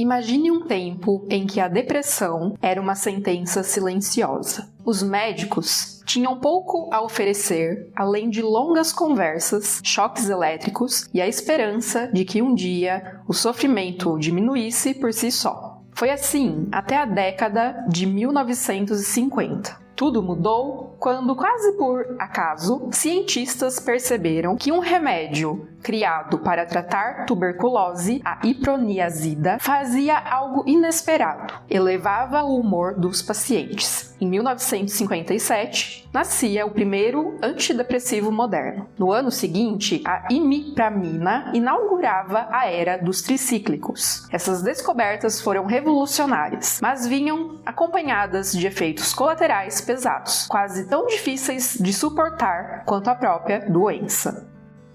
Imagine um tempo em que a depressão era uma sentença silenciosa. Os médicos tinham pouco a oferecer, além de longas conversas, choques elétricos e a esperança de que um dia o sofrimento diminuísse por si só. Foi assim até a década de 1950. Tudo mudou quando, quase por acaso, cientistas perceberam que um remédio criado para tratar tuberculose, a iproniazida, fazia algo inesperado: elevava o humor dos pacientes. Em 1957, nascia o primeiro antidepressivo moderno. No ano seguinte, a imipramina inaugurava a era dos tricíclicos. Essas descobertas foram revolucionárias, mas vinham acompanhadas de efeitos colaterais pesados, quase tão difíceis de suportar quanto a própria doença.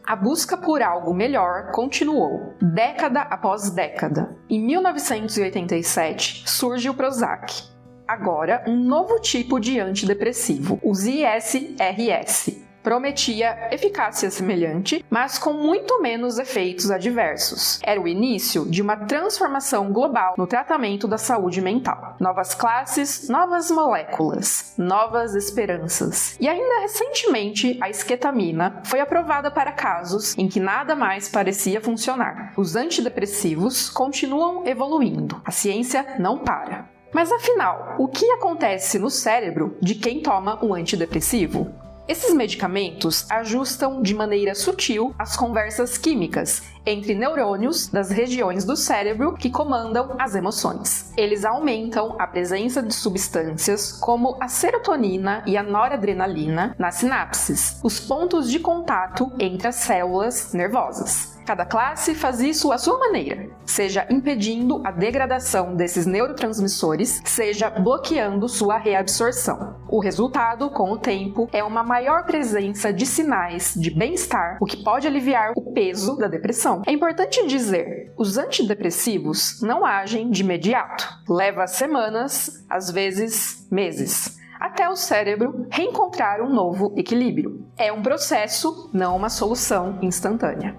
A busca por algo melhor continuou, década após década. Em 1987, surge o Prozac. Agora, um novo tipo de antidepressivo, os ISRS. Prometia eficácia semelhante, mas com muito menos efeitos adversos. Era o início de uma transformação global no tratamento da saúde mental. Novas classes, novas moléculas, novas esperanças. E ainda recentemente, a esquetamina foi aprovada para casos em que nada mais parecia funcionar. Os antidepressivos continuam evoluindo. A ciência não para. Mas afinal, o que acontece no cérebro de quem toma um antidepressivo? Esses medicamentos ajustam de maneira sutil as conversas químicas entre neurônios das regiões do cérebro que comandam as emoções. Eles aumentam a presença de substâncias como a serotonina e a noradrenalina nas sinapses, os pontos de contato entre as células nervosas. Cada classe faz isso à sua maneira, seja impedindo a degradação desses neurotransmissores, seja bloqueando sua reabsorção. O resultado, com o tempo, é uma maior presença de sinais de bem-estar, o que pode aliviar o peso da depressão. É importante dizer, os antidepressivos não agem de imediato. Leva semanas, às vezes meses, até o cérebro reencontrar um novo equilíbrio. É um processo, não uma solução instantânea.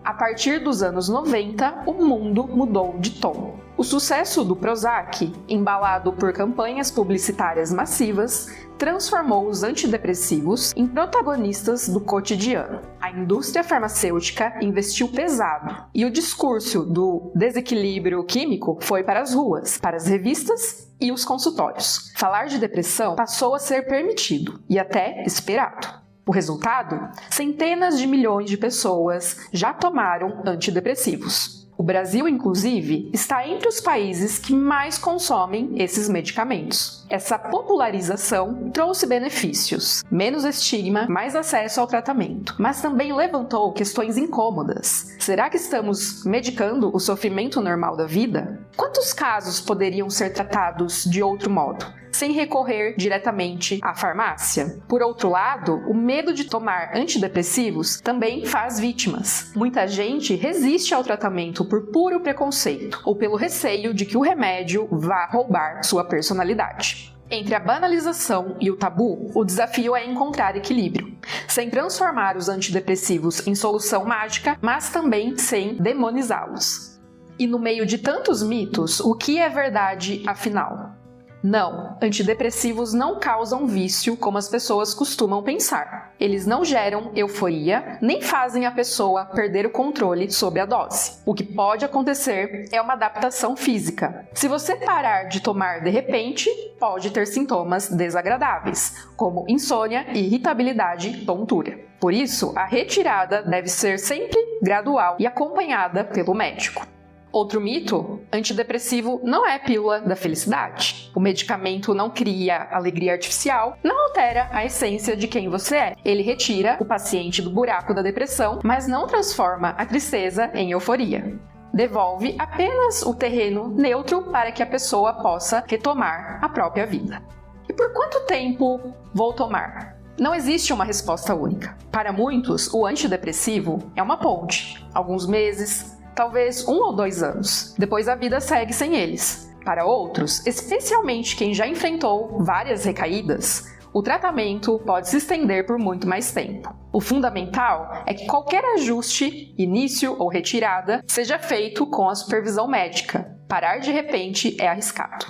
A partir dos anos 90, o mundo mudou de tom. O sucesso do Prozac, embalado por campanhas publicitárias massivas, transformou os antidepressivos em protagonistas do cotidiano. A indústria farmacêutica investiu pesado e o discurso do desequilíbrio químico foi para as ruas, para as revistas e os consultórios. Falar de depressão passou a ser permitido e até esperado. O resultado? Centenas de milhões de pessoas já tomaram antidepressivos. O Brasil, inclusive, está entre os países que mais consomem esses medicamentos. Essa popularização trouxe benefícios, menos estigma, mais acesso ao tratamento, mas também levantou questões incômodas. Será que estamos medicando o sofrimento normal da vida? Quantos casos poderiam ser tratados de outro modo, sem recorrer diretamente à farmácia? Por outro lado, o medo de tomar antidepressivos também faz vítimas. Muita gente resiste ao tratamento por puro preconceito ou pelo receio de que o remédio vá roubar sua personalidade. Entre a banalização e o tabu, o desafio é encontrar equilíbrio, sem transformar os antidepressivos em solução mágica, mas também sem demonizá-los. E no meio de tantos mitos, o que é verdade afinal? Não, antidepressivos não causam vício como as pessoas costumam pensar. Eles não geram euforia, nem fazem a pessoa perder o controle sobre a dose. O que pode acontecer é uma adaptação física. Se você parar de tomar de repente, pode ter sintomas desagradáveis, como insônia, irritabilidade, tontura. Por isso, a retirada deve ser sempre gradual e acompanhada pelo médico. Outro mito: antidepressivo não é pílula da felicidade. O medicamento não cria alegria artificial, não altera a essência de quem você é. Ele retira o paciente do buraco da depressão, mas não transforma a tristeza em euforia. Devolve apenas o terreno neutro para que a pessoa possa retomar a própria vida. E por quanto tempo vou tomar? Não existe uma resposta única. Para muitos, o antidepressivo é uma ponte. Alguns meses, talvez 1 ou 2 anos. Depois a vida segue sem eles. Para outros, especialmente quem já enfrentou várias recaídas, o tratamento pode se estender por muito mais tempo. O fundamental é que qualquer ajuste, início ou retirada, seja feito com a supervisão médica. Parar de repente é arriscado.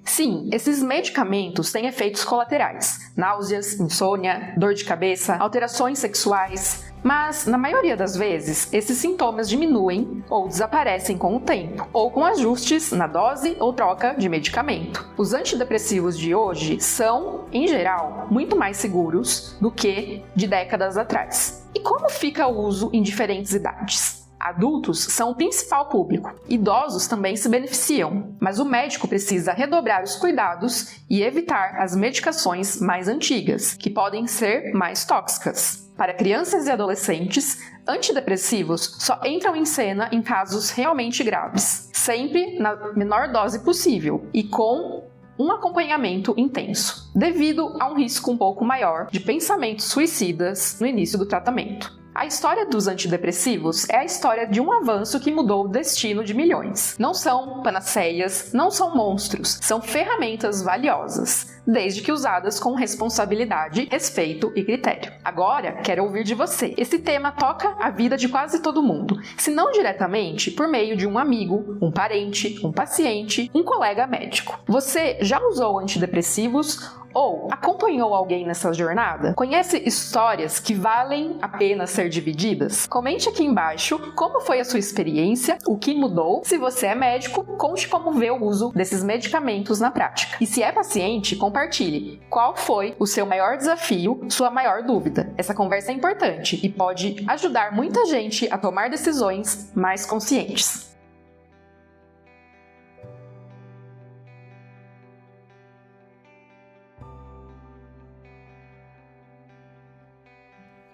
Sim, esses medicamentos têm efeitos colaterais, náuseas, insônia, dor de cabeça, alterações sexuais, mas, na maioria das vezes, esses sintomas diminuem ou desaparecem com o tempo, ou com ajustes na dose ou troca de medicamento. Os antidepressivos de hoje são, em geral, muito mais seguros do que de décadas atrás. E como fica o uso em diferentes idades? Adultos são o principal público. Idosos também se beneficiam, mas o médico precisa redobrar os cuidados e evitar as medicações mais antigas, que podem ser mais tóxicas. Para crianças e adolescentes, antidepressivos só entram em cena em casos realmente graves, sempre na menor dose possível e com um acompanhamento intenso, devido a um risco um pouco maior de pensamentos suicidas no início do tratamento. A história dos antidepressivos é a história de um avanço que mudou o destino de milhões. Não são panaceias, não são monstros, são ferramentas valiosas, desde que usadas com responsabilidade, respeito e critério. Agora, quero ouvir de você. Esse tema toca a vida de quase todo mundo, se não diretamente, por meio de um amigo, um parente, um paciente, um colega médico. Você já usou antidepressivos? Ou acompanhou alguém nessa jornada? Conhece histórias que valem a pena ser divididas? Comente aqui embaixo como foi a sua experiência, o que mudou. Se você é médico, conte como vê o uso desses medicamentos na prática. E se é paciente, compartilhe qual foi o seu maior desafio, sua maior dúvida. Essa conversa é importante e pode ajudar muita gente a tomar decisões mais conscientes.